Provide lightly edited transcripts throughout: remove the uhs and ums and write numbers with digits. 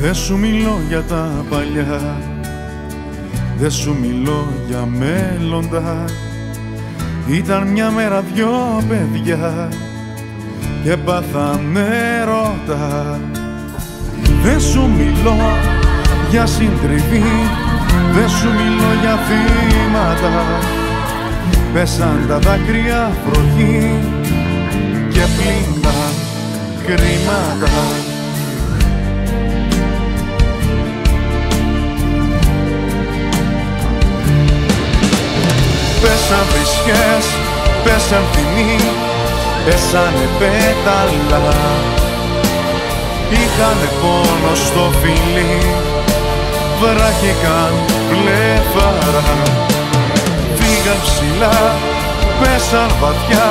Δεν σου μιλώ για τα παλιά, δεν σου μιλώ για μέλλοντα. Ήταν μια μέρα δυο παιδιά και πάθανε έρωτα. Δεν σου μιλώ για συντριβή, δεν σου μιλώ για θύματα. Πέσαν τα δάκρυα βροχή και πλύναν κρίματα. Πέσαν βρισιές, πέσαν τιμή, πέσανε πέταλα. Είχανε πόνο στο φιλί, βράχηκαν βλέφαρα. Φύγαν ψηλά, πέσαν βαθιά,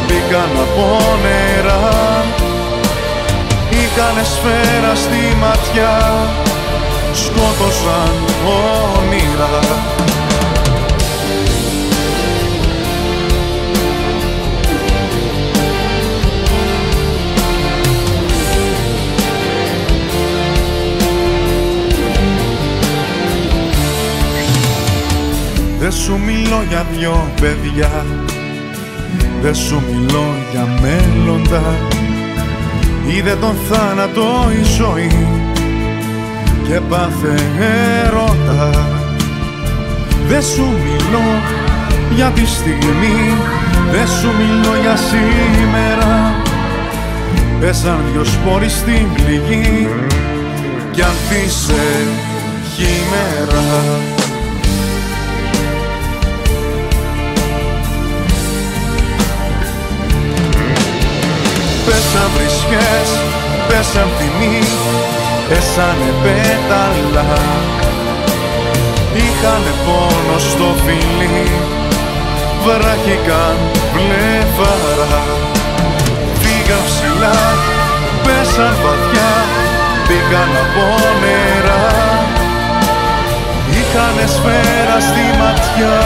μπήκαν από νερά. Είχανε σφαίρα στη ματιά, σκότωσαν όνειρα. Δεν σου μιλώ για δυο παιδιά, δεν σου μιλώ για μέλλοντα. Είδε τον θάνατο η ζωή και πάθε έρωτα. Δεν σου μιλώ για τη στιγμή, δεν σου μιλώ για σήμερα. Πέσαν δυο σπόροι στην πληγή κι ανθίσε χειμέρα. Πέσαν βρισιές, πέσαν τιμή, πέσανε πέταλα. Είχανε πόνο στο φιλί, βράχηκαν βλέφαρα. Φύγαν ψηλά, πέσαν βαθιά, μπήκαν από νερά. Είχανε σφαίρα στη ματιά,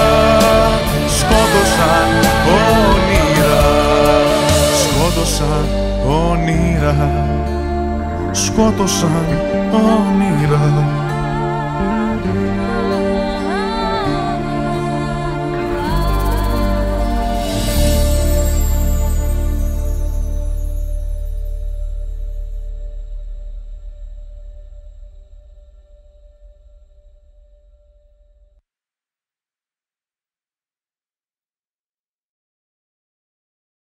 σκότωσαν όνειρα. Σκότωσαν όνειρα, σκότωσαν όνειρα.